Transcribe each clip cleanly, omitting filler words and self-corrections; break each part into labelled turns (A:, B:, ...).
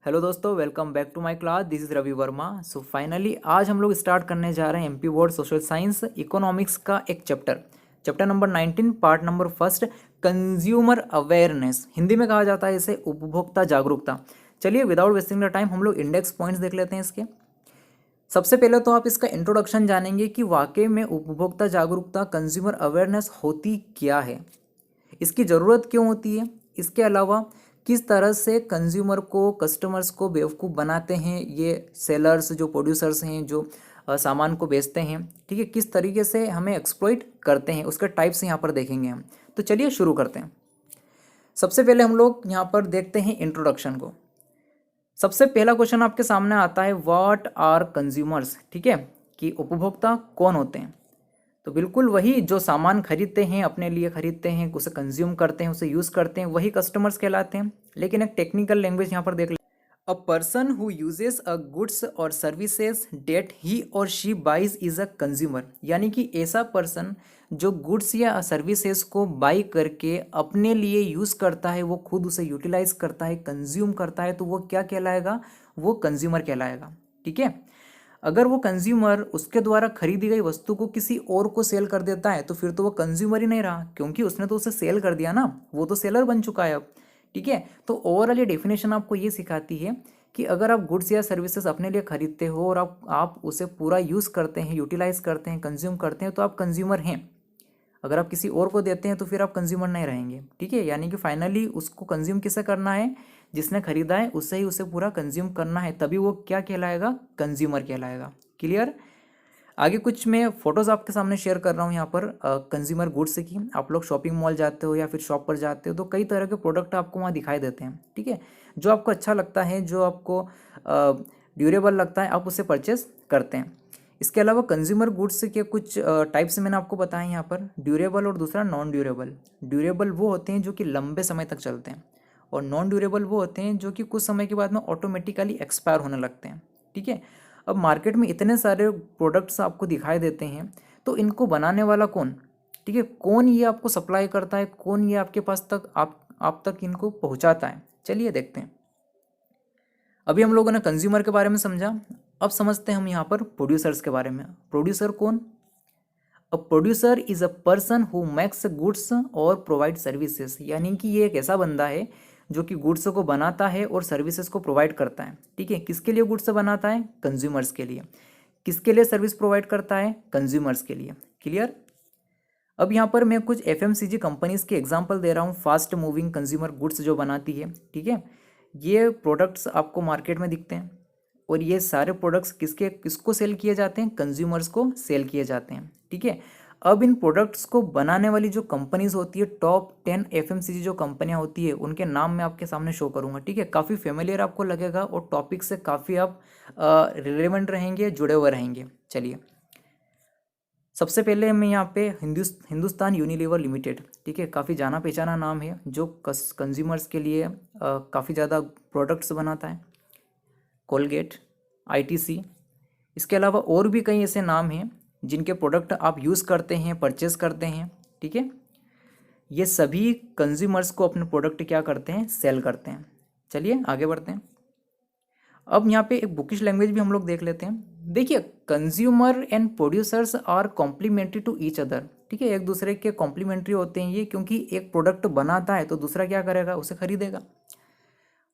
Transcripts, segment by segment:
A: Hello दोस्तों, welcome back to my class. This is Ravi Verma. So finally आज हम लोग स्टार्ट करने जा रहे हैं MP board social science economics का एक chapter number 19 part number first, consumer awareness. Hindi में कहा जाता है इसे उपभोक्ता जागरूकता। चलिए विदाउट वेस्टिंग द टाइम हम लोग इंडेक्स पॉइंट्स देख लेते हैं इसके। सबसे पहले तो आप इसका इंट्रोडक्शन जानेंगे कि वाकई में उपभोक्ता जागरूकता कंज्यूमर अवेयरनेस होती क्या है, इसकी ज़रूरत क्यों होती है, इसके अलावा किस तरह से कंज्यूमर को कस्टमर्स को बेवकूफ़ बनाते हैं ये सेलर्स जो प्रोड्यूसर्स हैं जो सामान को बेचते हैं। ठीक है, किस तरीके से हमें एक्सप्लॉइट करते हैं उसके टाइप्स यहाँ पर देखेंगे हम। तो चलिए शुरू करते हैं। सबसे पहले हम लोग यहाँ पर देखते हैं इंट्रोडक्शन को। सबसे पहला क्वेश्चन आपके सामने आता है, व्हाट आर कंज्यूमर्स। ठीक है, कि उपभोक्ता कौन होते हैं। तो बिल्कुल वही जो सामान खरीदते हैं, अपने लिए खरीदते हैं, उसे कंज्यूम करते हैं, उसे यूज़ करते हैं, वही कस्टमर्स कहलाते हैं। लेकिन एक टेक्निकल लैंग्वेज यहाँ पर देख ले, a person who uses a goods or services that he or she buys is a consumer. यानी कि ऐसा पर्सन जो गुड्स या सर्विसेज को बाई करके अपने लिए यूज़ करता है, वो खुद उसे यूटिलाइज करता है, कंज्यूम करता है, तो वो क्या कहलाएगा? वो कंज्यूमर कहलाएगा। ठीक है, अगर वो कंज्यूमर उसके द्वारा खरीदी गई वस्तु को किसी और को सेल कर देता है तो फिर तो वो कंज्यूमर ही नहीं रहा, क्योंकि उसने तो उसे सेल कर दिया ना, वो तो सेलर बन चुका है अब। ठीक है, तो ओवरऑल ये डेफिनेशन आपको ये सिखाती है कि अगर आप गुड्स या सर्विसेज अपने लिए खरीदते हो और आप उसे पूरा यूज़ करते हैं, यूटिलाइज करते हैं, कंज्यूम करते हैं, तो आप कंज्यूमर हैं। अगर आप किसी और को देते हैं तो फिर आप कंज्यूमर नहीं रहेंगे। ठीक है, यानी कि फाइनली उसको कंज्यूम किसे करना है? जिसने खरीदा है उससे ही उसे पूरा कंज्यूम करना है, तभी वो क्या कहलाएगा? कंज्यूमर कहलाएगा। क्लियर? आगे कुछ मैं फोटोज़ आपके सामने शेयर कर रहा हूँ यहाँ पर कंज्यूमर गुड्स की। आप लोग शॉपिंग मॉल जाते हो या फिर शॉप पर जाते हो तो कई तरह के प्रोडक्ट आपको वहाँ दिखाई देते हैं। ठीक है, जो आपको अच्छा लगता है, जो आपको ड्यूरेबल लगता है, आप उसे परचेस करते हैं। इसके अलावा कंज्यूमर गुड्स के कुछ टाइप्स मैंने आपको बताए यहाँ पर, ड्यूरेबल और दूसरा नॉन ड्यूरेबल। ड्यूरेबल वो होते हैं जो कि लंबे समय तक चलते हैं, और नॉन ड्यूरेबल वो होते हैं जो कि कुछ समय के बाद में ऑटोमेटिकली एक्सपायर होने लगते हैं। ठीक है, अब मार्केट में इतने सारे प्रोडक्ट्स आपको दिखाई देते हैं, तो इनको बनाने वाला कौन? ठीक है, कौन ये आपको सप्लाई करता है, कौन ये आपके पास तक आप तक इनको पहुंचाता है? चलिए देखते हैं। अभी हम लोगों ने कंज्यूमर के बारे में समझा, अब समझते हैं हम यहाँ पर प्रोड्यूसर्स के बारे में। प्रोड्यूसर कौन? A producer is a person who makes goods और प्रोवाइड सर्विसेज। यानी कि ये एक ऐसा बंदा है जो कि गुड्स को बनाता है और सर्विसेज को प्रोवाइड करता है। ठीक है, किसके लिए गुड्स बनाता है? कंज्यूमर्स के लिए। किसके लिए सर्विस प्रोवाइड करता है? कंज्यूमर्स के लिए। क्लियर? अब यहाँ पर मैं कुछ एफएमसीजी कंपनीज के एग्जांपल दे रहा हूँ, फास्ट मूविंग कंज्यूमर गुड्स जो बनाती है। ठीक है, ये प्रोडक्ट्स आपको मार्केट में दिखते हैं, और ये सारे प्रोडक्ट्स किसको सेल किए जाते हैं? कंज्यूमर्स को सेल किए जाते हैं। ठीक है, अब इन प्रोडक्ट्स को बनाने वाली जो कंपनीज होती है, टॉप 10 एफएमसीजी जो कंपनियां होती है, उनके नाम मैं आपके सामने शो करूंगा। ठीक है, काफ़ी फेमिलियर आपको लगेगा और टॉपिक से काफ़ी आप रिलेवेंट रहेंगे, जुड़े हुए रहेंगे। चलिए, सबसे पहले मैं यहाँ पे हिंदुस्तान यूनिलीवर लिमिटेड। ठीक है, काफ़ी जाना पहचाना नाम है, जो कंज्यूमर्स के लिए काफ़ी ज़्यादा प्रोडक्ट्स बनाता है। कोलगेट, आईटीसी, इसके अलावा और भी कई ऐसे नाम हैं जिनके प्रोडक्ट आप यूज़ करते हैं, परचेस करते हैं। ठीक है, ये सभी कंज्यूमर्स को अपने प्रोडक्ट क्या करते हैं? सेल करते हैं। चलिए आगे बढ़ते हैं। अब यहाँ पे एक बुकिश लैंग्वेज भी हम लोग देख लेते हैं। देखिए, consumer and producers are complementary to each other. ठीक है, एक दूसरे के कॉम्प्लीमेंट्री होते हैं ये, क्योंकि एक प्रोडक्ट बनाता है तो दूसरा क्या करेगा? उसे खरीदेगा।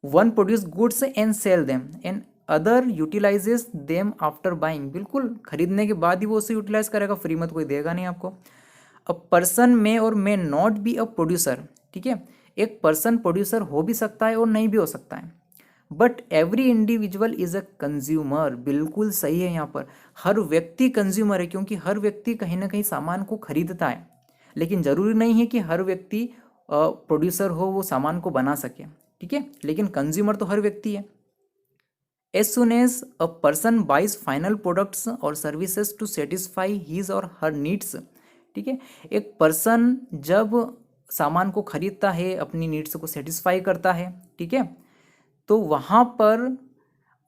A: One produce goods and sell them and other utilises them after buying. बिल्कुल, खरीदने के बाद ही वो उसे यूटिलाइज करेगा, फ्री में तो कोई देगा नहीं आपको। अ पर्सन मे और may not be a producer. ठीक है, एक पर्सन प्रोड्यूसर हो भी सकता है और नहीं भी हो सकता है, but every individual is a consumer. बिल्कुल सही है, यहाँ पर हर व्यक्ति कंज्यूमर है, क्योंकि हर व्यक्ति कहीं ना कहीं सामान को खरीदता है। लेकिन जरूरी नहीं है कि हर व्यक्ति प्रोड्यूसर हो, वो सामान को बना सके। ठीक है, लेकिन कंज्यूमर तो हर व्यक्ति है। As soon as a person buys final products or services to satisfy his और हर नीड्स। ठीक है, एक पर्सन जब सामान को खरीदता है, अपनी नीड्स को सेटिस्फाई करता है, ठीक है, तो वहाँ पर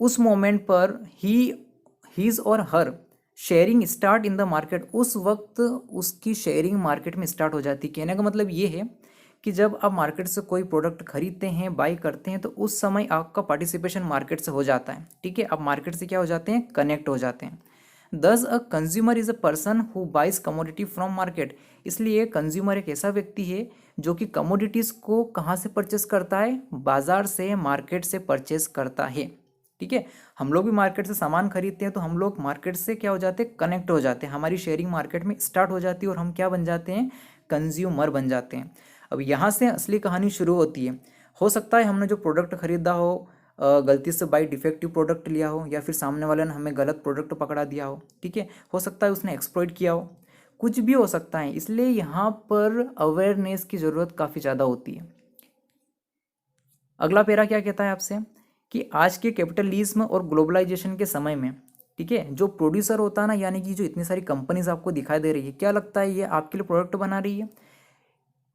A: उस मोमेंट पर हीज और her sharing start in the market. उस वक्त उसकी शेयरिंग मार्केट में स्टार्ट हो जाती है। कहने का मतलब ये है कि जब आप मार्केट से कोई प्रोडक्ट खरीदते हैं, बाई करते हैं, तो उस समय आपका पार्टिसिपेशन मार्केट से हो जाता है। ठीक है, आप मार्केट से क्या हो जाते हैं, कनेक्ट हो जाते हैं। Thus a consumer is a person who buys commodity from market. इसलिए कंज्यूमर एक ऐसा व्यक्ति है जो कि कमोडिटीज़ को कहाँ से परचेस करता है, बाजार से, मार्केट से परचेस करता है। ठीक है, हम लोग भी मार्केट से सामान खरीदते हैं तो हम लोग मार्केट से क्या हो जाते हैं, कनेक्ट हो जाते हैं, हमारी शेयरिंग मार्केट में स्टार्ट हो जाती है और हम क्या बन जाते हैं, कंज्यूमर बन जाते हैं। अब यहाँ से असली कहानी शुरू होती है। हो सकता है हमने जो प्रोडक्ट खरीदा हो गलती से बाई डिफेक्टिव प्रोडक्ट लिया हो, या फिर सामने वाले ने हमें गलत प्रोडक्ट पकड़ा दिया हो। ठीक है, हो सकता है उसने एक्सप्लॉइट किया हो, कुछ भी हो सकता है। इसलिए यहाँ पर अवेयरनेस की ज़रूरत काफ़ी ज़्यादा होती है। अगला पैरा क्या कहता है आपसे कि आज के कैपिटलिज्म और ग्लोबलाइजेशन के समय में, ठीक है, जो प्रोड्यूसर होता है ना, यानी कि जो इतनी सारी कंपनीज आपको दिखाई दे रही है, क्या लगता है ये आपके लिए प्रोडक्ट बना रही है?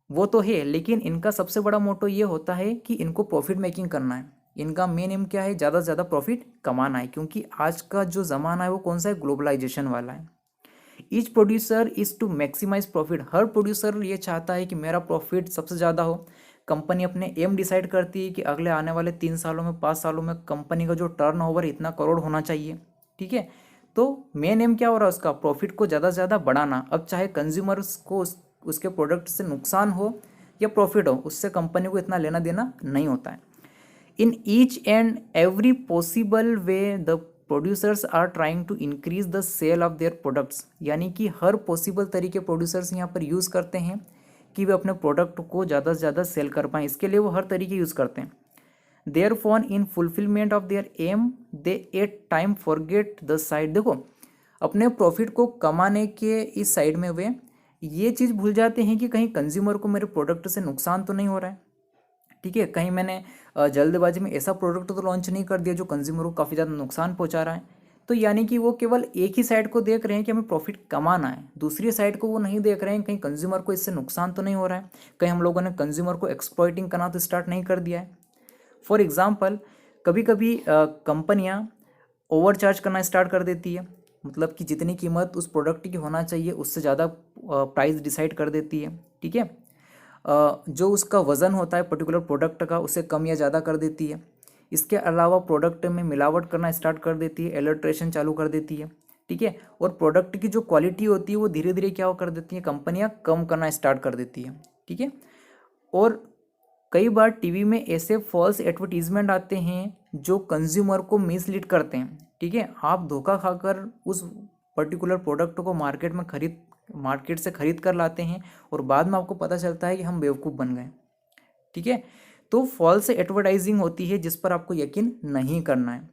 A: वो तो है, लेकिन इनका सबसे बड़ा मोटो ये होता है कि इनको प्रॉफिट मेकिंग करना है। इनका मेन एम क्या है, ज़्यादा से ज़्यादा प्रॉफिट कमाना है, क्योंकि आज का जो ज़माना है वो कौन सा है, ग्लोबलाइजेशन वाला है। Each producer is to maximize profit. हर प्रोड्यूसर ये चाहता है कि मेरा प्रॉफिट सबसे ज़्यादा हो। कंपनी अपने एम डिसाइड करती है कि अगले आने वाले 3 सालों में, 5 सालों में कंपनी का जो टर्नओवर इतना करोड़ होना चाहिए। ठीक है, तो मेन एम क्या हो रहा है उसका, प्रॉफिट को ज़्यादा से ज़्यादा बढ़ाना। अब चाहे कंज्यूमर्स को उसके प्रोडक्ट से नुकसान हो या प्रॉफिट हो, उससे कंपनी को इतना लेना देना नहीं होता है। In each and every possible way the producers are trying to increase the sale of their products. यानी कि हर पॉसिबल तरीके प्रोड्यूसर्स यहाँ पर यूज़ करते हैं कि वे अपने प्रोडक्ट को ज़्यादा से ज़्यादा सेल कर पाएँ। इसके लिए वो हर तरीके यूज़ करते हैं। Their phone in fulfilment of their aim they at time forget the side. देखो, अपने प्रॉफिट को कमाने के इस साइड में वे ये चीज़ भूल जाते हैं कि कहीं कंज्यूमर को मेरे प्रोडक्ट से नुकसान तो नहीं हो रहा है। ठीक है, कहीं मैंने जल्दबाजी में ऐसा प्रोडक्ट तो लॉन्च नहीं कर दिया जो कंज्यूमर को काफ़ी ज़्यादा नुकसान पहुंचा रहा है। तो यानी कि वो केवल एक ही साइड को देख रहे हैं कि हमें प्रॉफिट कमाना है, दूसरी साइड को वो नहीं देख रहे हैं कहीं कंज्यूमर को इससे नुकसान तो नहीं हो रहा है, कहीं हम लोगों ने कंज्यूमर को एक्सप्लॉइटिंग करना तो स्टार्ट नहीं कर दिया है। फॉर एग्जाम्पल, कभी कभी कंपनियाँ ओवरचार्ज करना स्टार्ट कर देती है, मतलब कि जितनी कीमत उस प्रोडक्ट की होना चाहिए उससे ज़्यादा प्राइस डिसाइड कर देती है। ठीक है, जो उसका वज़न होता है पर्टिकुलर प्रोडक्ट का उसे कम या ज़्यादा कर देती है। इसके अलावा प्रोडक्ट में मिलावट करना स्टार्ट कर देती है, एडल्ट्रेशन चालू कर देती है। ठीक है, और प्रोडक्ट की जो क्वालिटी होती है वो धीरे धीरे क्या कर देती है, कंपनियां कम करना स्टार्ट कर देती है। ठीक है, और कई बार टीवी में ऐसे फॉल्स एडवर्टीजमेंट आते हैं जो कंज्यूमर को मिसलीड करते हैं। ठीक है, आप धोखा खाकर उस पर्टिकुलर प्रोडक्ट को मार्केट से खरीद कर लाते हैं और बाद में आपको पता चलता है कि हम बेवकूफ़ बन गए। ठीक है, तो फॉल्स एडवर्टाइजिंग होती है जिस पर आपको यकीन नहीं करना है।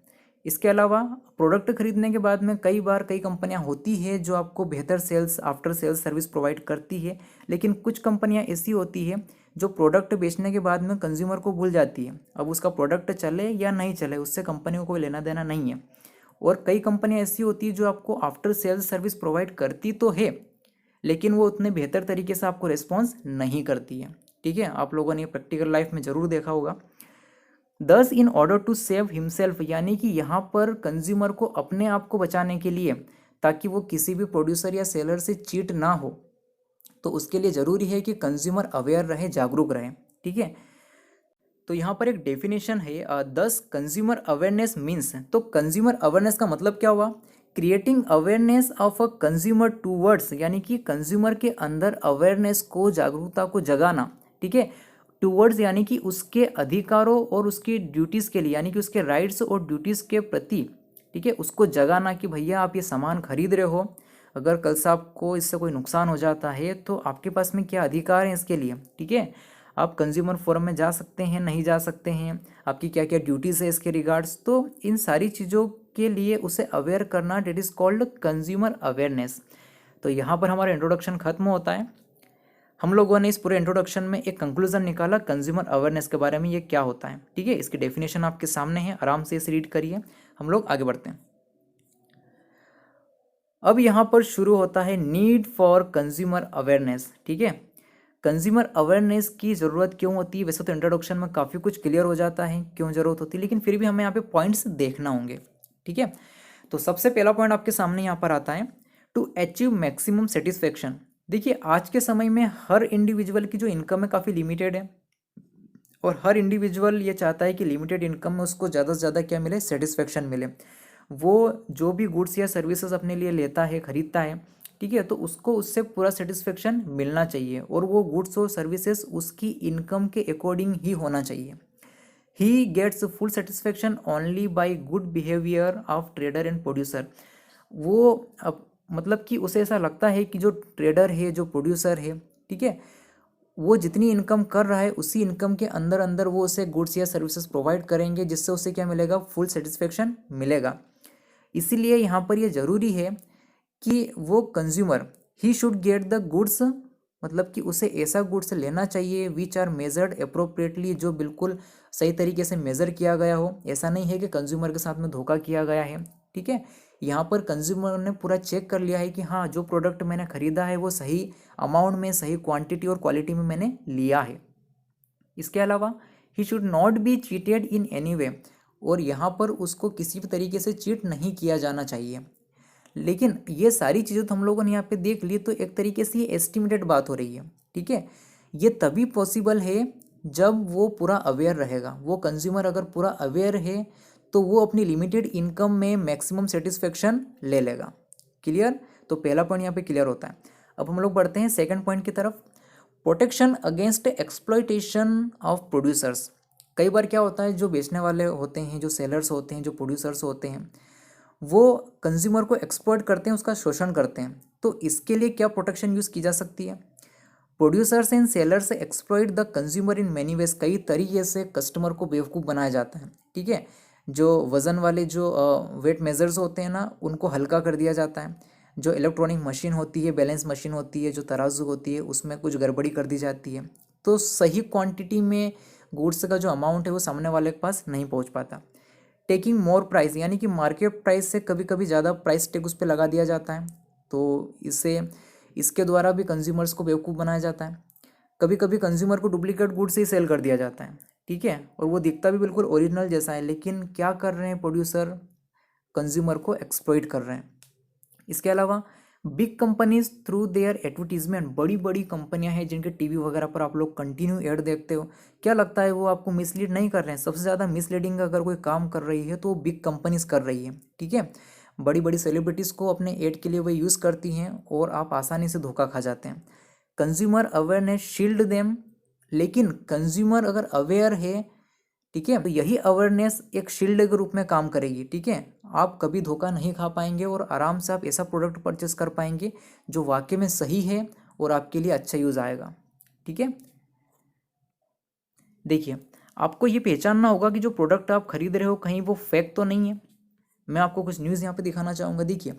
A: इसके अलावा प्रोडक्ट खरीदने के बाद में कई बार कई कंपनियां होती है जो आपको बेहतर sales after sales service provide करती है, लेकिन कुछ कंपनियां ऐसी होती है जो प्रोडक्ट बेचने के बाद में कंज्यूमर को भूल जाती है। अब उसका प्रोडक्ट चले या नहीं चले उससे कंपनी को कोई लेना देना नहीं है। और कई कंपनियां ऐसी होती है जो आपको आफ्टर सेल्स सर्विस प्रोवाइड करती तो है, लेकिन वो उतने बेहतर तरीके से आपको रिस्पॉन्स नहीं करती है। ठीक है, आप लोगों ने प्रैक्टिकल लाइफ में ज़रूर देखा होगा। Thus in order to save himself, यानी कि यहाँ पर कंज्यूमर को अपने आप को बचाने के लिए, ताकि वो किसी भी प्रोड्यूसर या सेलर से चीट ना हो, तो उसके लिए ज़रूरी है कि कंज्यूमर अवेयर रहे, जागरूक रहे। ठीक है, तो यहाँ पर एक डेफिनेशन है, दस कंज्यूमर अवेयरनेस मीन्स। तो कंज्यूमर अवेयरनेस का मतलब क्या हुआ, creating awareness of a consumer towards, यानी कि कंज्यूमर के अंदर अवेयरनेस को, जागरूकता को जगाना। ठीक है, टूवर्ड्स यानी कि उसके अधिकारों और उसकी ड्यूटीज़ के लिए, यानी कि उसके राइट्स और ड्यूटीज़ के प्रति। ठीक है, उसको जगाना कि भैया आप ये सामान खरीद रहे हो, अगर कल से आपको इससे कोई नुकसान हो जाता है तो आपके पास में क्या अधिकार हैं इसके लिए। ठीक है, आप कंज्यूमर फोरम में जा सकते हैं, नहीं जा सकते हैं, आपकी क्या क्या ड्यूटीज़ है इसके रिगार्ड्स। तो इन सारी चीज़ों के लिए उसे अवेयर करना, that is called consumer awareness. तो यहाँ पर हमारा इंट्रोडक्शन खत्म होता है। हम लोगों ने इस पूरे इंट्रोडक्शन में एक कंक्लूजन निकाला कंज्यूमर अवेयरनेस के बारे में, ये क्या होता है। ठीक है, इसकी डेफिनेशन आपके सामने है, आराम से इसे रीड करिए। हम लोग आगे बढ़ते हैं। अब यहाँ पर शुरू होता है नीड फॉर कंज्यूमर अवेयरनेस। ठीक है, कंज्यूमर अवेयरनेस की ज़रूरत क्यों होती है। वैसे तो इंट्रोडक्शन में काफ़ी कुछ क्लियर हो जाता है क्यों ज़रूरत होती है, लेकिन फिर भी हमें यहाँ पे पॉइंट्स देखना होंगे। ठीक है, तो सबसे पहला पॉइंट आपके सामने यहाँ पर आता है, टू अचीव मैक्सिमम सेटिस्फेक्शन। देखिए आज के समय में हर इंडिविजुअल की जो इनकम है काफ़ी लिमिटेड है, और हर इंडिविजुअल ये चाहता है कि लिमिटेड इनकम में उसको ज़्यादा से ज़्यादा क्या मिले, सेटिस्फेक्शन मिले। वो जो भी गुड्स या सर्विसेज अपने लिए लेता है, खरीदता है, ठीक है, तो उसको उससे पूरा सेटिस्फेक्शन मिलना चाहिए, और वो गुड्स और सर्विसेज उसकी इनकम के अकॉर्डिंग ही होना चाहिए। He gets full satisfaction only by good behaviour of trader and producer. वो अब मतलब कि उसे ऐसा लगता है कि जो ट्रेडर है, जो प्रोड्यूसर है, ठीक है, वो जितनी इनकम कर रहा है उसी इनकम के अंदर अंदर वो उसे गुड्स या सर्विसेज प्रोवाइड करेंगे, जिससे उसे क्या मिलेगा, फुल सेटिस्फेक्शन मिलेगा। इसीलिए यहाँ पर ये ज़रूरी है कि वो consumer he should get the goods, मतलब कि उसे ऐसा गुड्स लेना चाहिए विच आर मेजर्ड अप्रोप्रिएटली, जो बिल्कुल सही तरीके से मेज़र किया गया हो। ऐसा नहीं है कि कंज्यूमर के साथ में धोखा किया गया है, ठीक है। यहाँ पर कंज्यूमर ने पूरा चेक कर लिया है कि हाँ, जो प्रोडक्ट मैंने ख़रीदा है वो सही अमाउंट में, सही क्वांटिटी और क्वालिटी में मैंने लिया है। इसके अलावा he should not be cheated in any way, और यहाँ पर उसको किसी भी तरीके से चीट नहीं किया जाना चाहिए। लेकिन ये सारी चीज़ें तो हम लोगों ने यहाँ पे देख ली, तो एक तरीके से ये एस्टिमेटेड बात हो रही है, ठीक है। ये तभी पॉसिबल है जब वो पूरा अवेयर रहेगा। वो कंज्यूमर अगर पूरा अवेयर है तो वो अपनी लिमिटेड इनकम में मैक्सिमम सेटिस्फेक्शन ले लेगा। क्लियर? तो पहला पॉइंट यहाँ पे क्लियर होता है। अब हम लोग बढ़ते हैं सेकंड पॉइंट की तरफ, protection against exploitation of producers. कई बार क्या होता है, जो बेचने वाले होते हैं, जो सेलर्स होते हैं, जो प्रोड्यूसर्स होते हैं, वो कंज्यूमर को एक्सप्लॉयट करते हैं, उसका शोषण करते हैं। तो इसके लिए क्या प्रोटेक्शन यूज़ की जा सकती है? Producers and sellers exploit the consumer in many ways. कई तरीके से कस्टमर को बेवकूफ़ बनाया जाता है, ठीक है। जो वज़न वाले जो वेट मेजर्स होते हैं ना, उनको हल्का कर दिया जाता है। जो इलेक्ट्रॉनिक मशीन होती है, बैलेंस मशीन होती है, जो तराजू होती है, उसमें कुछ गड़बड़ी कर दी जाती है, तो सही क्वांटिटी में गुड्स का जो अमाउंट है वो सामने वाले के पास नहीं पहुंच पाता। टेकिंग मोर प्राइस, यानी कि मार्केट प्राइस से कभी कभी ज़्यादा प्राइस टैग उस पर लगा दिया जाता है, तो इसके द्वारा भी कंज्यूमर्स को बेवकूफ़ बनाया जाता है। कभी कभी कंज्यूमर को डुप्लीकेट गुड्स ही सेल कर दिया जाता है, ठीक है, और वो दिखता भी बिल्कुल ओरिजिनल जैसा है, लेकिन क्या कर रहे हैं प्रोड्यूसर, कंज्यूमर को एक्सप्लॉइट कर रहे हैं। इसके अलावा big companies through their advertisement, बड़ी बड़ी कंपनियां हैं जिनके टीवी वगैरह पर आप लोग कंटिन्यू ऐड देखते हो, क्या लगता है वो आपको मिसलीड नहीं कर रहे हैं? सबसे ज़्यादा मिसलीडिंग अगर कोई काम कर रही है तो वो बिग कंपनीज कर रही है, ठीक है। बड़ी बड़ी सेलिब्रिटीज़ को अपने ऐड के लिए वो यूज़ करती हैं और आप आसानी से धोखा खा जाते हैं। कंज्यूमर अवेयरनेस शील्ड देम, लेकिन कंज्यूमर अगर अवेयर है, ठीक है, तो यही अवेयरनेस एक शील्ड के रूप में काम करेगी, ठीक है। आप कभी धोखा नहीं खा पाएंगे और आराम से आप ऐसा प्रोडक्ट परचेस कर पाएंगे जो वाकई में सही है और आपके लिए अच्छा यूज़ आएगा, ठीक है। देखिए, आपको ये पहचानना होगा कि जो प्रोडक्ट आप खरीद रहे हो कहीं वो फेक तो नहीं है। मैं आपको कुछ न्यूज़ यहाँ पे दिखाना चाहूँगा। देखिए,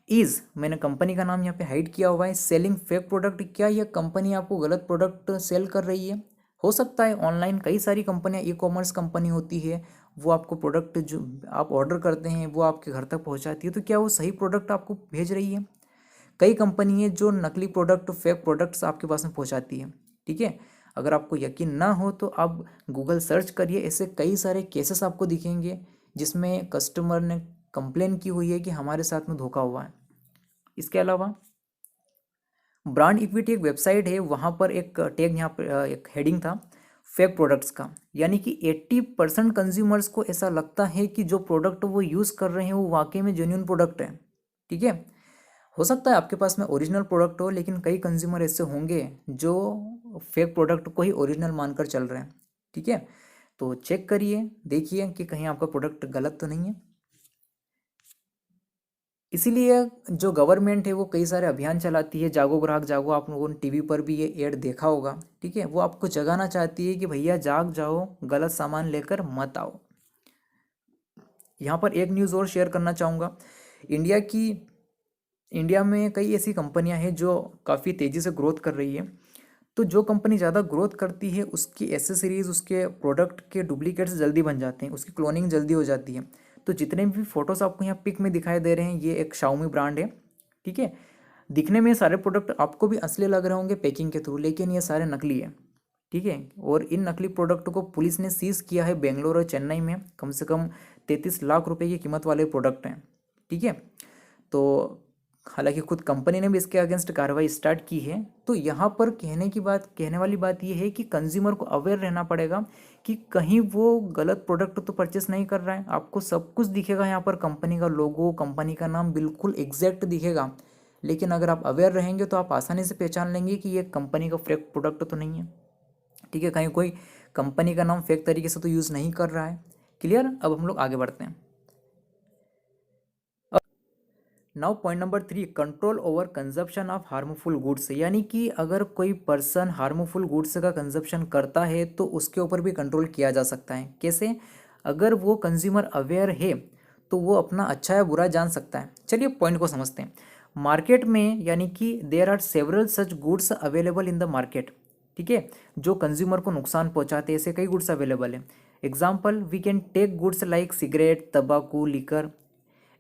A: इज़, मैंने कंपनी का नाम यहाँ पे हाइड किया हुआ है, सेलिंग फेक प्रोडक्ट। क्या यह कंपनी आपको गलत प्रोडक्ट सेल कर रही है? हो सकता है ऑनलाइन कई सारी कंपनियां, ई कॉमर्स कंपनी होती है, वो आपको प्रोडक्ट जो आप ऑर्डर करते हैं वो आपके घर तक पहुंचाती है, तो क्या वो सही प्रोडक्ट आपको भेज रही है? कई कंपनी है जो नकली प्रोडक्ट, फेक प्रोडक्ट्स आपके पास में पहुंचाती है, ठीक है। अगर आपको यकीन ना हो तो आप गूगल सर्च करिए, ऐसे कई सारे केसेस आपको दिखेंगे जिसमें कस्टमर ने कंप्लेन की हुई है कि हमारे साथ में धोखा हुआ है। इसके अलावा ब्रांड इक्विटी एक वेबसाइट है, वहाँ पर एक टैग, यहाँ पर एक हेडिंग था फेक प्रोडक्ट्स का, यानी कि 80% कंज्यूमर्स को ऐसा लगता है कि जो प्रोडक्ट वो यूज़ कर रहे हैं वो वाकई में जेन्युइन प्रोडक्ट है, ठीक है। हो सकता है आपके पास में ओरिजिनल प्रोडक्ट हो, लेकिन कई कंज्यूमर ऐसे होंगे जो फेक प्रोडक्ट को ही ओरिजिनल मानकर चल रहे हैं, ठीक है। तो चेक करिए, देखिए कि कहीं आपका प्रोडक्ट गलत तो नहीं है। इसीलिए जो गवर्नमेंट है वो कई सारे अभियान चलाती है, जागो ग्राहक जागो। आप लोगों ने टीवी पर भी ये ऐड देखा होगा, ठीक है। वो आपको जगाना चाहती है कि भैया जाग जाओ, गलत सामान लेकर मत आओ। यहाँ पर एक न्यूज़ और शेयर करना चाहूँगा। इंडिया में कई ऐसी कंपनियां हैं जो काफ़ी तेज़ी से ग्रोथ कर रही है। तो जो कंपनी ज़्यादा ग्रोथ करती है उसकी एसेसरीज, उसके प्रोडक्ट के डुप्लीकेट्स जल्दी बन जाते हैं, उसकी क्लोनिंग जल्दी हो जाती है। तो जितने भी फोटोज़ आपको यहाँ पिक में दिखाई दे रहे हैं, ये एक शाओमी ब्रांड है, ठीक है। दिखने में सारे प्रोडक्ट आपको भी असली लग रहे होंगे पैकिंग के थ्रू, लेकिन ये सारे नकली है, ठीक है। और इन नकली प्रोडक्ट को पुलिस ने सीज किया है बेंगलोर और चेन्नई में। कम से कम 33 लाख रुपए की कीमत वाले प्रोडक्ट हैं, ठीक है। तो हालांकि खुद कंपनी ने भी इसके अगेंस्ट कार्रवाई स्टार्ट की है। तो यहाँ पर कहने वाली बात ये है कि कंज्यूमर को अवेयर रहना पड़ेगा कि कहीं वो गलत प्रोडक्ट तो परचेस नहीं कर रहा है। आपको सब कुछ दिखेगा यहाँ पर, कंपनी का लोगो, कंपनी का नाम बिल्कुल एग्जैक्ट दिखेगा, लेकिन अगर आप अवेयर रहेंगे तो आप आसानी से पहचान लेंगे कि ये कंपनी का फेक प्रोडक्ट तो नहीं है। ठीक है, कहीं कोई कंपनी का नाम फेक तरीके से तो यूज़ नहीं कर रहा है। क्लियर? अब हम लोग आगे बढ़ते हैं। Now point number 3, control over consumption of harmful goods. यानी कि अगर कोई पर्सन हार्मफुल गुड्स का कंजप्शन करता है तो उसके ऊपर भी कंट्रोल किया जा सकता है। कैसे? अगर वो कंज्यूमर अवेयर है तो वो अपना अच्छा या बुरा जान सकता है। चलिए पॉइंट को समझते हैं। मार्केट में यानी कि there are several such goods available in the market. ठीक है, जो कंज्यूमर को नुकसान पहुंचाते हैं, ऐसे कई गुड्स अवेलेबल हैं। Example we can take goods like cigarette, तंबाकू, लिकर।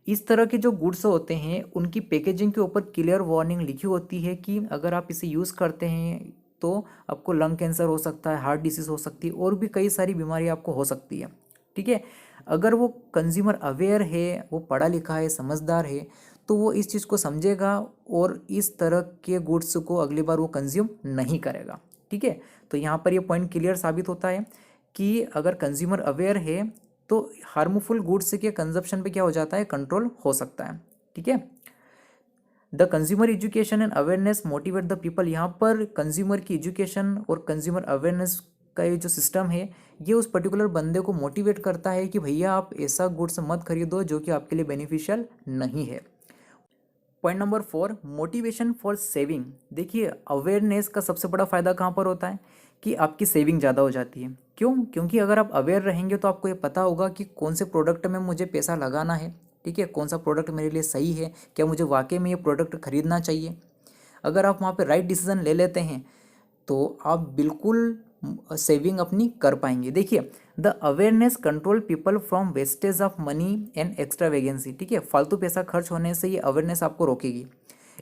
A: इस तरह के जो गुड्स होते हैं उनकी पैकेजिंग के ऊपर क्लियर वार्निंग लिखी होती है कि अगर आप इसे यूज़ करते हैं तो आपको लंग कैंसर हो सकता है, हार्ट डिसीज़ हो सकती है, और भी कई सारी बीमारी आपको हो सकती है। ठीक है, अगर वो कंज्यूमर अवेयर है, वो पढ़ा लिखा है, समझदार है, तो वो इस चीज़ को समझेगा और इस तरह के गुड्स को अगली बार वो कंज्यूम नहीं करेगा। ठीक है, तो यहाँ पर ये पॉइंट क्लियर साबित होता है कि अगर कंज्यूमर अवेयर है तो हार्मफुल गुड्स के कंजप्शन पे क्या हो जाता है, कंट्रोल हो सकता है। ठीक है, the consumer education and awareness motivate the people. यहाँ पर कंज्यूमर की एजुकेशन और कंज्यूमर अवेयरनेस का ये जो सिस्टम है ये उस पर्टिकुलर बंदे को मोटिवेट करता है कि भैया आप ऐसा गुड्स मत खरीदो जो कि आपके लिए बेनिफिशियल नहीं है। Point number 4, motivation for saving. देखिए, अवेयरनेस का सबसे बड़ा फायदा कहाँ पर होता है कि आपकी सेविंग ज़्यादा हो जाती है। क्यों? क्योंकि अगर आप अवेयर रहेंगे तो आपको ये पता होगा कि कौन से प्रोडक्ट में मुझे पैसा लगाना है। ठीक है, कौन सा प्रोडक्ट मेरे लिए सही है, क्या मुझे वाकई में ये प्रोडक्ट खरीदना चाहिए। अगर आप वहाँ पे राइट डिसीजन ले लेते हैं तो आप बिल्कुल सेविंग अपनी कर पाएंगे। देखिए, the awareness control people from wastage of money and extravagancy. ठीक है, फालतू पैसा खर्च होने से ये अवेयरनेस आपको रोकेगी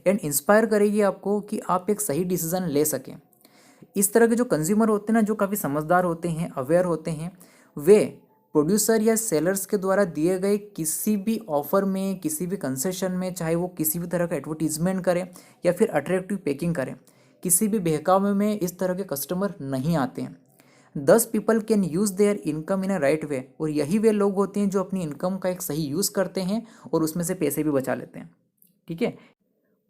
A: एंड इंस्पायर करेगी आपको कि आप एक सही डिसीजन ले सकें। इस तरह के जो कंज्यूमर होते हैं ना, जो काफ़ी समझदार होते हैं, अवेयर होते हैं, वे प्रोड्यूसर या सेलर्स के द्वारा दिए गए किसी भी ऑफर में, किसी भी कंसेशन में, चाहे वो किसी भी तरह का एडवर्टीजमेंट करें या फिर अट्रैक्टिव पैकिंग करें, किसी भी बहकावे में इस तरह के कस्टमर नहीं आते हैं। 10 people can use their income in a right way. और यही वे लोग होते हैं जो अपनी इनकम का एक सही यूज़ करते हैं और उसमें से पैसे भी बचा लेते हैं। ठीक है,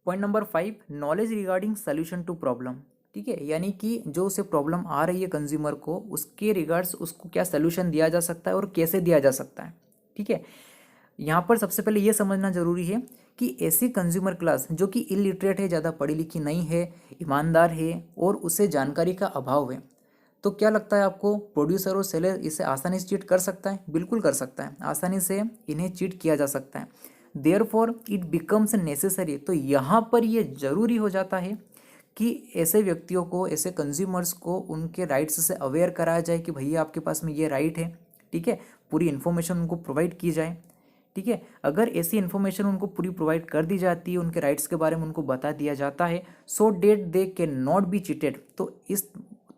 A: point number 5, knowledge regarding solution to problem. ठीक है, यानी कि जो उसे प्रॉब्लम आ रही है कंज्यूमर को, उसके रिगार्ड्स उसको क्या सोल्यूशन दिया जा सकता है और कैसे दिया जा सकता है। ठीक है, यहाँ पर सबसे पहले ये समझना जरूरी है कि ऐसी कंज्यूमर क्लास जो कि इलिटरेट है, ज़्यादा पढ़ी लिखी नहीं है, ईमानदार है और उसे जानकारी का अभाव है, तो क्या लगता है आपको, प्रोड्यूसर और सेलर इसे आसानी से चीट कर सकता है? बिल्कुल कर सकता है, आसानी से इन्हें चीट किया जा सकता है। Therefore it becomes necessary. तो यहाँ पर ये जरूरी हो जाता है कि ऐसे व्यक्तियों को, ऐसे कंज्यूमर्स को उनके राइट्स से अवेयर कराया जाए कि भैया आपके पास में ये राइट है। ठीक है, पूरी इन्फॉर्मेशन उनको प्रोवाइड की जाए। ठीक है, अगर ऐसी इन्फॉर्मेशन उनको पूरी प्रोवाइड कर दी जाती है, उनके राइट्स के बारे में उनको बता दिया जाता है, so that they can not be cheated.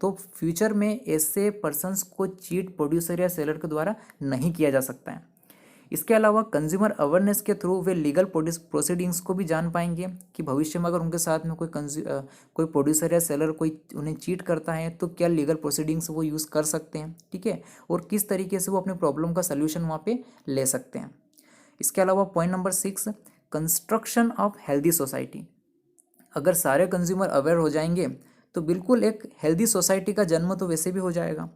A: तो फ्यूचर में ऐसे पर्सन्स को चीट प्रोड्यूसर या सेलर के द्वारा नहीं किया जा सकता है। इसके अलावा कंज्यूमर अवेयरनेस के थ्रू वे लीगल प्रोसीडिंग्स को भी जान पाएंगे कि भविष्य में अगर उनके साथ में कोई प्रोड्यूसर या सेलर कोई उन्हें चीट करता है तो क्या लीगल प्रोसीडिंग्स वो यूज़ कर सकते हैं। ठीक है, और किस तरीके से वो अपने प्रॉब्लम का सल्यूशन वहाँ पे ले सकते हैं। इसके अलावा point number 6, construction of healthy society. अगर सारे कंज्यूमर अवेयर हो जाएंगे तो बिल्कुल एक हेल्दी सोसाइटी का जन्म तो वैसे भी हो जाएगा।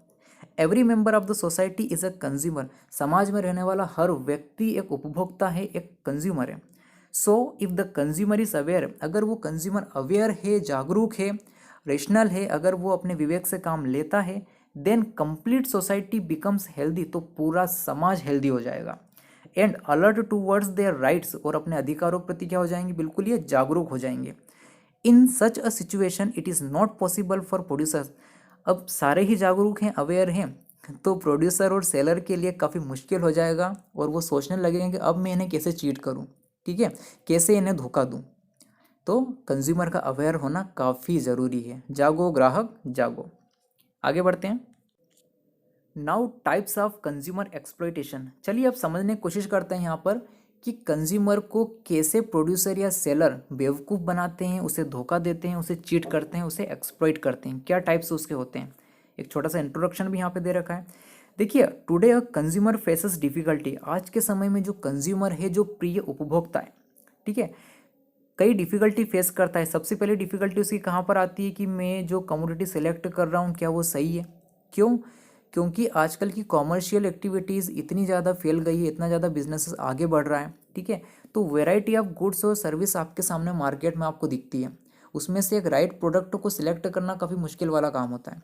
A: Every member of the society is a consumer. समाज में रहने वाला हर व्यक्ति एक उपभोक्ता है, एक कंज्यूमर है। So if the consumer is aware, अगर वो कंज्यूमर अवेयर है, जागरूक है, रेशनल है, अगर वो अपने विवेक से काम लेता है, then complete society becomes healthy. तो पूरा समाज हेल्दी हो जाएगा and alert towards their rights, और अपने अधिकारों के प्रति क्या हो जाएंगे, बिल्कुल ये जागरूक हो जाएंगे। In such a situation it is not possible for producers. अब सारे ही जागरूक हैं, अवेयर हैं, तो प्रोड्यूसर और सेलर के लिए काफ़ी मुश्किल हो जाएगा और वो सोचने लगेंगे कि अब मैं इन्हें कैसे चीट करूं, ठीक है, कैसे इन्हें धोखा दूं। तो कंज्यूमर का अवेयर होना काफ़ी ज़रूरी है। जागो ग्राहक जागो। आगे बढ़ते हैं। Now types of consumer exploitation. चलिए अब समझने की कोशिश करते हैं यहाँ पर कि कंज्यूमर को कैसे प्रोड्यूसर या सेलर बेवकूफ़ बनाते हैं, उसे धोखा देते हैं, उसे चीट करते हैं, उसे एक्सप्लॉइट करते हैं, क्या टाइप्स उसके होते हैं। एक छोटा सा इंट्रोडक्शन भी यहाँ पे दे रखा है। देखिए, today a consumer faces difficulty. आज के समय में जो कंज्यूमर है, जो प्रिय उपभोक्ता है, ठीक है, कई डिफ़िकल्टी फेस करता है। सबसे पहले डिफ़िकल्टी उसकी कहाँ पर आती है कि मैं जो कमोडिटी सेलेक्ट कर रहा हूँ क्या वो सही है। क्यों? क्योंकि आजकल की कॉमर्शियल एक्टिविटीज़ इतनी ज़्यादा फैल गई है, इतना ज़्यादा बिजनेस आगे बढ़ रहा है, ठीक है। तो वेराइटी ऑफ गुड्स और सर्विस आपके सामने मार्केट में आपको दिखती है, उसमें से एक राइट प्रोडक्ट को सिलेक्ट करना काफ़ी मुश्किल वाला काम होता है।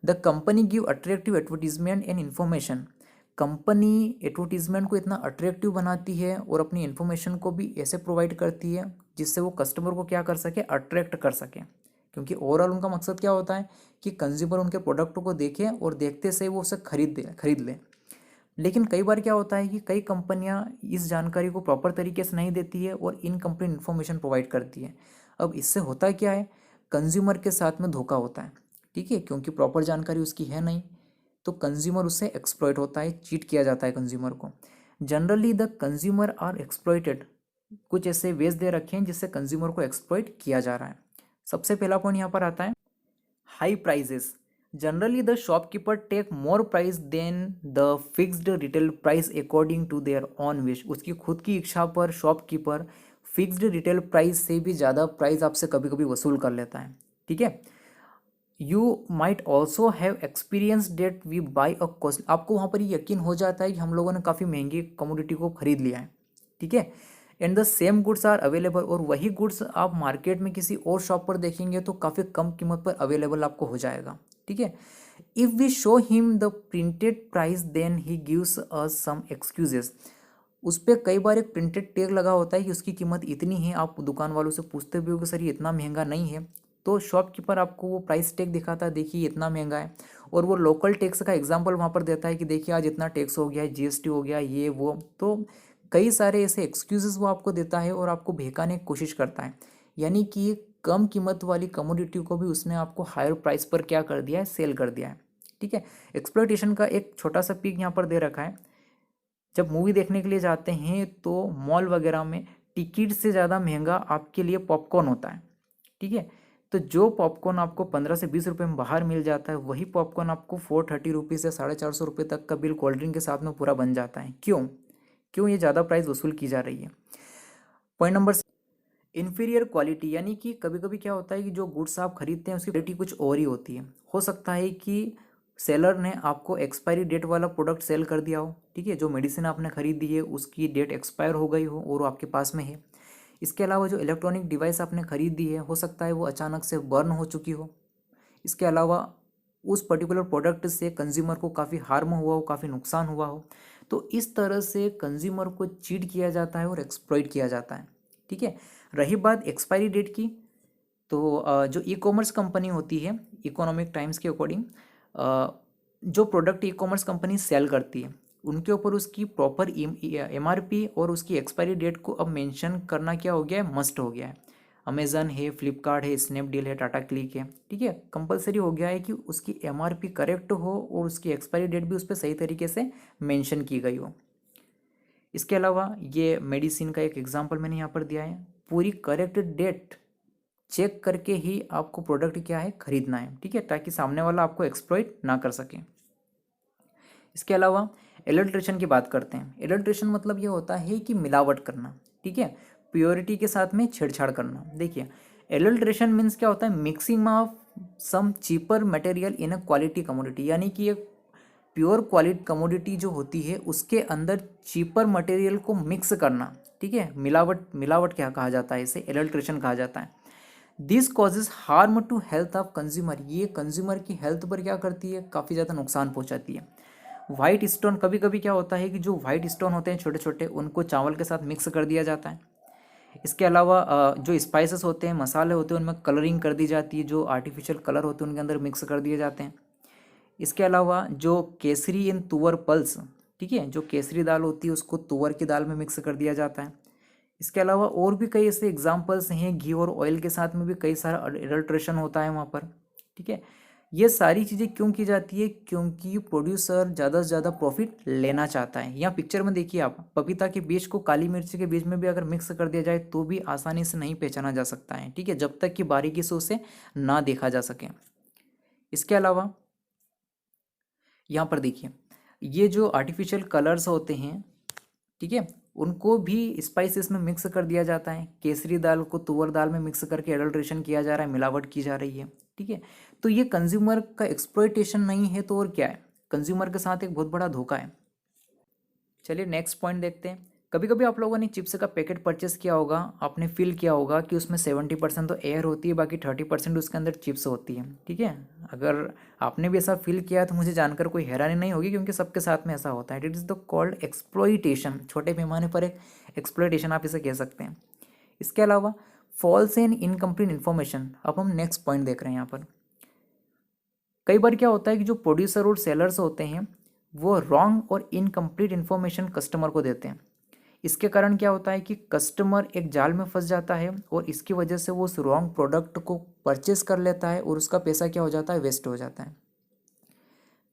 A: The company give attractive advertisement and information. Company advertisement को इतना अट्रैक्टिव बनाती है और अपनी इन्फॉर्मेशन को भी ऐसे प्रोवाइड करती है जिससे वो कस्टमर को क्या कर सके, अट्रैक्ट कर सके। क्योंकि ओवरऑल उनका मकसद क्या होता है कि कंज्यूमर उनके प्रोडक्ट को देखे और देखते से वो उसे खरीद ले। लेकिन कई बार क्या होता है कि कई कंपनियां इस जानकारी को प्रॉपर तरीके से नहीं देती है और इनकम्प्लीट इन्फॉर्मेशन प्रोवाइड करती है। अब इससे होता क्या है, कंज्यूमर के साथ में धोखा होता है, ठीक है, क्योंकि प्रॉपर जानकारी उसकी है नहीं, तो कंज्यूमर उससे एक्सप्लॉइट होता है, चीट किया जाता है कंज्यूमर को। Generally the consumer are exploited. कुछ ऐसे वेज दे रखे हैं जिससे कंज्यूमर को एक्सप्लॉइट किया जा रहा है। सबसे पहला पॉइंट यहाँ पर आता है high prices. Generally the shopkeeper take more price than the fixed retail price according to their own wish. उसकी खुद की इच्छा पर शॉपकीपर फिक्स्ड रिटेल प्राइस से भी ज़्यादा प्राइस आपसे कभी कभी वसूल कर लेता है, ठीक है। You might also have experience that we buy a cost. आपको वहाँ पर यकीन हो जाता है कि हम लोगों ने काफ़ी महंगी कमोडिटी को खरीद लिया है, ठीक है। And the same goods are available. और वही गुड्स आप मार्केट में किसी और शॉप पर देखेंगे तो काफ़ी कम कीमत पर अवेलेबल आपको हो जाएगा, ठीक है। If we show him the printed price then he gives us some excuses. उस पर कई बार एक प्रिंटेड टैग लगा होता है कि उसकी कीमत इतनी है, आप दुकान वालों से पूछते भी हो कि सर ये इतना महंगा नहीं है, तो शॉपकीपर आपको वो प्राइस टैग दिखाता है, देखिए इतना महंगा है, और वो लोकल टैक्स का एग्जांपल वहाँ पर देता है कि देखिए आज इतना टैक्स हो गया है, जीएसटी हो गया, ये वो। तो कई सारे ऐसे एक्सक्यूजेस वो आपको देता है और आपको बहकाने की कोशिश करता है। यानी कि कम कीमत वाली कमोडिटी को भी उसने आपको हायर प्राइस पर क्या कर दिया है, सेल कर दिया है, ठीक है। एक्सप्लॉइटेशन का एक छोटा सा पीक यहाँ पर दे रखा है। जब मूवी देखने के लिए जाते हैं तो मॉल वगैरह में टिकट से ज़्यादा महंगा आपके लिए पॉपकॉर्न होता है, ठीक है। तो जो पॉपकॉर्न आपको 15 से 20 रुपये में बाहर मिल जाता है, वही पॉपकॉर्न आपको 430 रुपीज़ या 450 रुपये तक का बिल कोल्ड ड्रिंक के साथ में पूरा बन जाता है। क्यों क्यों ये ज़्यादा प्राइस वसूल की जा रही है। Point number inferior quality. यानी कि कभी कभी क्या होता है कि जो गुड्स आप खरीदते हैं उसकी क्वालिटी कुछ और ही होती है। हो सकता है कि सेलर ने आपको एक्सपायरी डेट वाला प्रोडक्ट सेल कर दिया हो, ठीक है, जो मेडिसिन आपने खरीदी है उसकी डेट एक्सपायर हो गई हो और वो आपके पास में है। इसके अलावा जो इलेक्ट्रॉनिक डिवाइस आपने खरीदी है हो सकता है वो अचानक से बर्न हो चुकी हो। इसके अलावा उस पर्टिकुलर प्रोडक्ट से कंज्यूमर को काफ़ी हार्म हुआ हो, काफ़ी नुकसान हुआ हो। तो इस तरह से कंज्यूमर को चीट किया जाता है और एक्सप्लॉइट किया जाता है, ठीक है। रही बात एक्सपायरी डेट की, तो जो ई कॉमर्स कंपनी होती है, इकोनॉमिक टाइम्स के अकॉर्डिंग जो product e commerce company sell करती है उनके ऊपर उसकी प्रॉपर एमआरपी और उसकी एक्सपायरी डेट को अब मेंशन करना क्या हो गया है, मस्ट हो गया है। अमेज़न है, फ्लिपकार्ट है, स्नैपडील है, टाटा क्लिक है, ठीक है, कंपलसरी हो गया है कि उसकी एमआरपी करेक्ट हो और उसकी एक्सपायरी डेट भी उस पर सही तरीके से मेंशन की गई हो। इसके अलावा ये मेडिसिन का एक एग्जांपल मैंने यहाँ पर दिया है। पूरी करेक्ट डेट चेक करके ही आपको प्रोडक्ट क्या है खरीदना है, ठीक है, ताकि सामने वाला आपको एक्सप्लॉइट ना कर सके। इसके अलावा एडल्ट्रेशन की बात करते हैं। एडल्ट्रेशन मतलब ये होता है कि मिलावट करना, ठीक है, प्योरिटी के साथ में छेड़छाड़ करना। देखिए, एडल्ट्रेशन मीन्स क्या होता है, mixing of some cheaper material in a quality commodity. यानी कि एक प्योर क्वालिटी कमोडिटी जो होती है उसके अंदर चीपर मटेरियल को मिक्स करना, ठीक है, मिलावट मिलावट क्या कहा जाता है, इसे एडल्ट्रेशन कहा जाता है। This causes harm to health of consumer. ये कंज्यूमर की हेल्थ पर क्या करती है, काफ़ी ज़्यादा नुकसान पहुंचाती है। वाइट स्टोन, कभी कभी क्या होता है कि जो वाइट स्टोन होते हैं छोटे छोटे, उनको चावल के साथ मिक्स कर दिया जाता है। इसके अलावा जो स्पाइसेस होते हैं, मसाले होते हैं, उनमें कलरिंग कर दी जाती है, जो आर्टिफिशियल कलर होते हैं उनके अंदर मिक्स कर दिए जाते हैं। इसके अलावा जो केसरी इन तुअर पल्स, ठीक है, जो केसरी दाल होती है उसको तुअर की दाल में मिक्स कर दिया जाता है। इसके अलावा और भी कई ऐसे एग्जाम्पल्स हैं, घी और ऑयल के साथ में भी कई सारा एडल्ट्रेशन होता है वहाँ पर, ठीक है। ये सारी चीज़ें क्यों की जाती है? क्योंकि प्रोड्यूसर ज़्यादा से ज़्यादा प्रॉफिट लेना चाहता है। यहाँ पिक्चर में देखिए आप, पपीता के बीज को काली मिर्च के बीज में भी अगर मिक्स कर दिया जाए तो भी आसानी से नहीं पहचाना जा सकता है, ठीक है, जब तक कि बारीकी से उसे ना देखा जा सके। इसके अलावा यहाँ पर देखिए, ये जो आर्टिफिशियल कलर्स होते हैं, ठीक है, उनको भी स्पाइसेस में मिक्स कर दिया जाता है। केसरी दाल को तुअर दाल में मिक्स करके एडल्ट्रेशन किया जा रहा है, मिलावट की जा रही है, ठीक है। तो ये कंज्यूमर का एक्सप्लॉयटेशन नहीं है तो और क्या है? कंज्यूमर के साथ एक बहुत बड़ा धोखा है। चलिए नेक्स्ट पॉइंट देखते हैं। कभी कभी आप लोगों ने चिप्स का पैकेट परचेस किया होगा, आपने फील किया होगा कि उसमें 70% तो एयर होती है, बाकी 30% उसके अंदर चिप्स होती है, ठीक है। अगर आपने भी ऐसा फील किया तो मुझे जानकर कोई हैरानी नहीं होगी, क्योंकि सबके साथ में ऐसा होता है। It is the called exploitation, छोटे पैमाने पर एक एक्सप्लॉइटेशन आप इसे कह सकते हैं। इसके अलावा फॉल्स एंड इनकम्प्लीट इन्फॉर्मेशन। अब हम नेक्स्ट पॉइंट देख रहे हैं यहाँ पर। कई बार क्या होता है कि जो प्रोड्यूसर और सेलर्स होते हैं वो रॉन्ग और इनकम्प्लीट इन्फॉर्मेशन कस्टमर को देते हैं। इसके कारण क्या होता है कि कस्टमर एक जाल में फंस जाता है और इसकी वजह से वो उस रॉन्ग प्रोडक्ट को परचेस कर लेता है और उसका पैसा क्या हो जाता है? वेस्ट हो जाता है।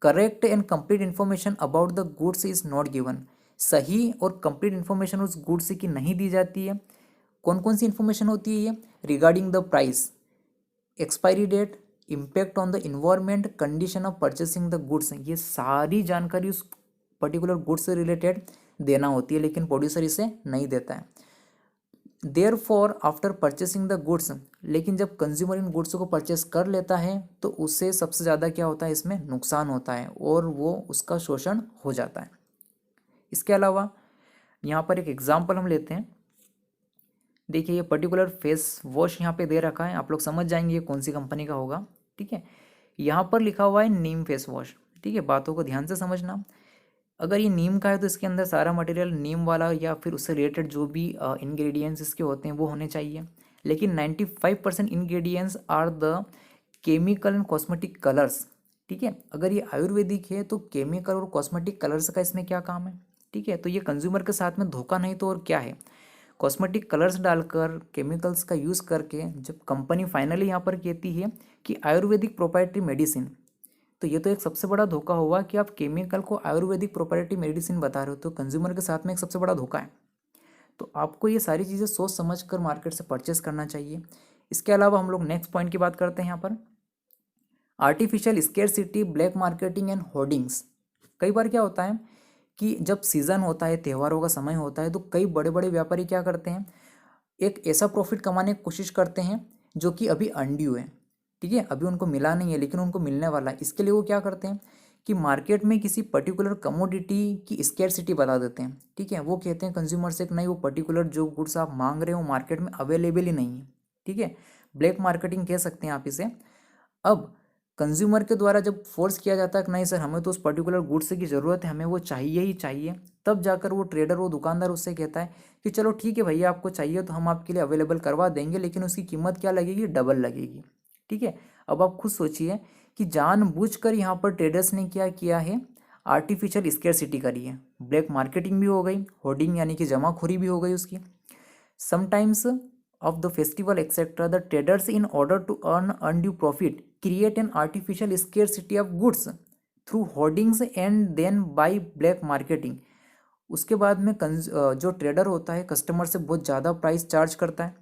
A: Correct and complete information about the goods is not given. सही और कंप्लीट इन्फॉर्मेशन उस गुड्स की नहीं दी जाती है। कौन कौन सी इन्फॉर्मेशन होती है ये? Regarding the price, expiry date, impact on the environment, condition of purchasing the goods. ये सारी जानकारी उस पर्टिकुलर गुड्स से रिलेटेड देना होती है, लेकिन प्रोड्यूसर इसे नहीं देता है। Therefore after purchasing the goods, लेकिन जब कंज्यूमर इन गुड्स को परचेस कर लेता है तो उससे सबसे ज़्यादा क्या होता है? इसमें नुकसान होता है और वो उसका शोषण हो जाता है। इसके अलावा यहाँ पर एक एग्जाम्पल हम लेते हैं। देखिए ये पर्टिकुलर फेस वॉश यहाँ पे दे रखा है, आप लोग समझ जाएंगे ये कौन सी कंपनी का होगा, ठीक है। यहाँ पर लिखा हुआ है नीम फेस वॉश, ठीक है, बातों को ध्यान से समझना। अगर ये नीम का है तो इसके अंदर सारा मटेरियल नीम वाला या फिर उससे रिलेटेड जो भी इंग्रेडिएंट्स इसके होते हैं वो होने चाहिए। लेकिन 95% ingredients are the chemical and cosmetic colours, ठीक है। अगर ये आयुर्वेदिक है तो केमिकल और कॉस्मेटिक कलर्स का इसमें क्या काम है, ठीक है। तो ये कंज्यूमर के साथ में धोखा नहीं तो और क्या है? कॉस्मेटिक कलर्स डालकर, केमिकल्स का यूज़ करके जब कंपनी फाइनली यहाँ पर कहती है कि आयुर्वेदिक प्रोप्राइटरी मेडिसिन, तो ये तो एक सबसे बड़ा धोखा हुआ कि आप केमिकल को आयुर्वेदिक प्रोप्राइटरी मेडिसिन बता रहे हो, तो कंज्यूमर के साथ में एक सबसे बड़ा धोखा है। तो आपको ये सारी चीज़ें सोच समझ कर मार्केट से परचेस करना चाहिए। इसके अलावा हम लोग नेक्स्ट पॉइंट की बात करते हैं यहाँ पर, artificial scarcity, black marketing and hoardings. कई बार क्या होता है कि जब सीज़न होता है, त्योहारों का समय होता है, तो कई बड़े बड़े व्यापारी क्या करते हैं? एक ऐसा प्रॉफिट कमाने की कोशिश करते हैं जो कि अभी अनड्यू है, ठीक है, अभी उनको मिला नहीं है लेकिन उनको मिलने वाला है। इसके लिए वो क्या करते हैं कि मार्केट में किसी पर्टिकुलर कमोडिटी की स्केर्सिटी बता देते हैं, ठीक है। वो कहते हैं कंज्यूमर से कि नहीं, वो पर्टिकुलर जो गुड्स आप मांग रहे हो मार्केट में अवेलेबल ही नहीं है, ठीक है। ब्लैक मार्केटिंग कह सकते हैं आप इसे। अब कंज्यूमर के द्वारा जब फोर्स किया जाता है कि नहीं सर हमें तो उस पर्टिकुलर गुड्स की ज़रूरत है, हमें वो चाहिए ही चाहिए, तब जाकर वो ट्रेडर, वो दुकानदार उससे कहता है कि चलो ठीक है भैया, आपको चाहिए तो हम आपके लिए अवेलेबल करवा देंगे, लेकिन उसकी कीमत क्या लगेगी? डबल लगेगी, ठीक है। अब आप खुद सोचिए कि जानबूझकर यहाँ पर ट्रेडर्स ने क्या किया है? आर्टिफिशियल स्केर्सिटी करी है, ब्लैक मार्केटिंग भी हो गई, होर्डिंग यानी कि जमाखोरी भी हो गई उसकी। Sometimes of the festival etc. the traders in order to earn undue profit create an artificial scarcity of goods through hoardings and then buy black marketing। उसके बाद में जो ट्रेडर होता है कस्टमर से बहुत ज़्यादा प्राइस चार्ज करता है।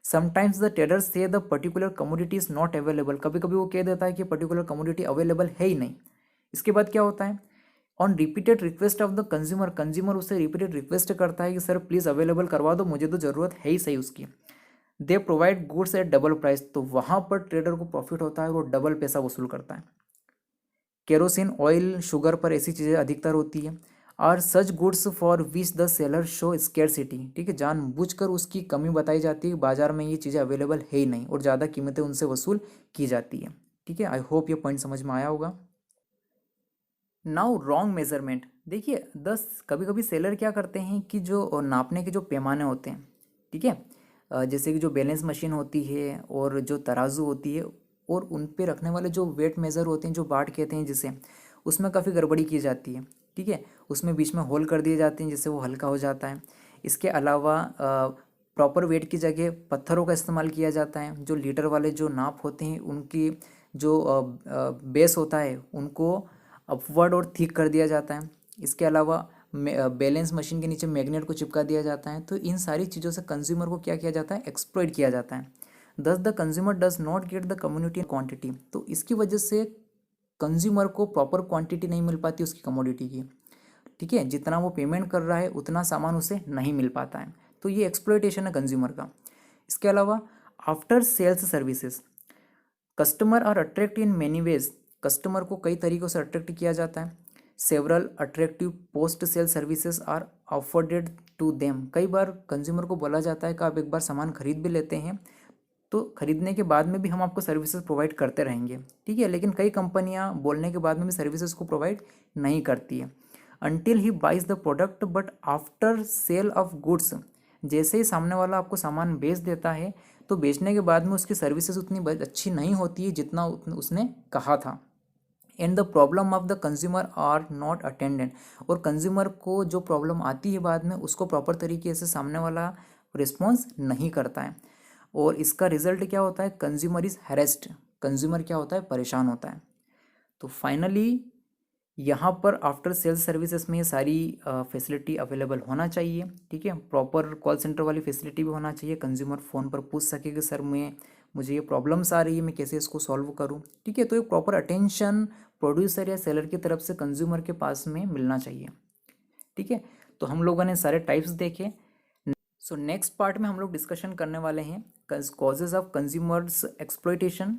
A: समटाइम्स द ट्रेडर से the particular commodity is not available, कभी कभी वो कह देता है कि पर्टिकुलर कमोडिटी अवेलेबल है ही नहीं। इसके बाद क्या होता है? On repeated request of the consumer, consumer उससे रिपीटेड रिक्वेस्ट करता है कि सर प्लीज़ अवेलेबल करवा दो, मुझे तो ज़रूरत है ही सही उसकी। They provide goods at double price, तो वहाँ पर ट्रेडर को प्रॉफिट होता है, वो डबल पैसा वसूल करता है। केरोसिन, ऑयल, शुगर पर ऐसी चीज़ें अधिकतर होती है। Are such goods for which the seller show scarcity, ठीक है, जानबूझकर उसकी कमी बताई जाती है, बाजार में ये चीज़ें अवेलेबल है ही नहीं और ज़्यादा कीमतें उनसे वसूल की जाती है, ठीक है। आई होप ये पॉइंट समझ में आया होगा। Now wrong measurement. देखिए कभी कभी सेलर क्या करते हैं कि जो नापने के जो पैमाने होते हैं, ठीक है, जैसे कि जो बैलेंस मशीन होती है और जो तराजू होती है और उन पे रखने वाले जो वेट मेज़र होते हैं, जो बाट कहते हैं जिसे, उसमें काफ़ी गड़बड़ी की जाती है, ठीक है। उसमें बीच में होल कर दिए जाते हैं जिससे वो हल्का हो जाता है। इसके अलावा प्रॉपर वेट की जगह पत्थरों का इस्तेमाल किया जाता है। जो लीटर वाले जो नाप होते हैं उनकी जो बेस होता है उनको अपवर्ड और थिक कर दिया जाता है। इसके अलावा बैलेंस मशीन के नीचे मैग्नेट को चिपका दिया जाता है। तो इन सारी चीज़ों से कंज्यूमर को क्या किया जाता है, एक्सप्लॉइट किया जाता है। दस the consumer does not get the community quantity. तो इसकी वजह से कंज्यूमर को प्रॉपर क्वांटिटी नहीं मिल पाती उसकी कमोडिटी की, ठीक है, जितना वो पेमेंट कर रहा है उतना सामान उसे नहीं मिल पाता है। तो ये एक्सप्लॉइटेशन है कंज्यूमर का। इसके अलावा after sales services, customer are attract in many ways. Customer को कई तरीक़ों से अट्रैक्ट किया जाता है। Several attractive post sale services are afforded to them. कई बार कंज्यूमर को बोला जाता है कि आप एक बार सामान खरीद भी लेते हैं तो खरीदने के बाद में भी हम आपको सर्विसेज प्रोवाइड करते रहेंगे, ठीक है। लेकिन कई कंपनियां बोलने के बाद में भी सर्विसेज को प्रोवाइड नहीं करती है। Until he buys the product but after sale of goods. जैसे ही सामने वाला आपको सामान बेच देता है तो बेचने के बाद में उसकी सर्विसेज उतनी अच्छी नहीं होती है जितना उसने कहा था। And the problem of the consumer are not attended. और कंज्यूमर को जो प्रॉब्लम आती है बाद में उसको प्रॉपर तरीके से सामने वाला रिस्पॉन्स नहीं करता है। और इसका रिजल्ट क्या होता है, कंज्यूमर इज हैरेस्ड। कंज्यूमर क्या होता है, परेशान होता है। तो फाइनली यहाँ पर आफ्टर सेल्स सर्विसेज में ये सारी फैसिलिटी अवेलेबल होना चाहिए, ठीक है। प्रॉपर कॉल सेंटर वाली फैसिलिटी भी होना चाहिए। कंज्यूमर फ़ोन पर पूछ सके कि सर मुझे ये प्रॉब्लम्स आ रही है, मैं कैसे इसको सॉल्व करूँ, ठीक है। तो एक प्रॉपर अटेंशन प्रोड्यूसर या सेलर की तरफ से कंज्यूमर के पास में मिलना चाहिए, ठीक है। तो हम लोगों ने सारे टाइप्स देखे। सो नेक्स्ट पार्ट में हम लोग डिस्कशन करने वाले हैं कॉजेज ऑफ कंज्यूमर्स एक्सप्लॉयटेशन,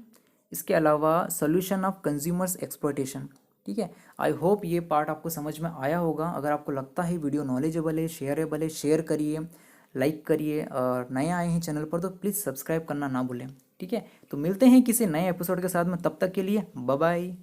A: इसके अलावा सोल्यूशन ऑफ कंज्यूमर्स एक्सप्लॉयटेशन, ठीक है। आई होप ये पार्ट आपको समझ में आया होगा। अगर आपको लगता है वीडियो नॉलेजेबल है, शेयरेबल है, शेयर करिए, लाइक करिए। और नए आए हैं चैनल पर तो प्लीज़ सब्सक्राइब करना ना भूलें, ठीक है। तो मिलते हैं किसी नए एपिसोड के साथ में, तब तक के लिए बाय बाय।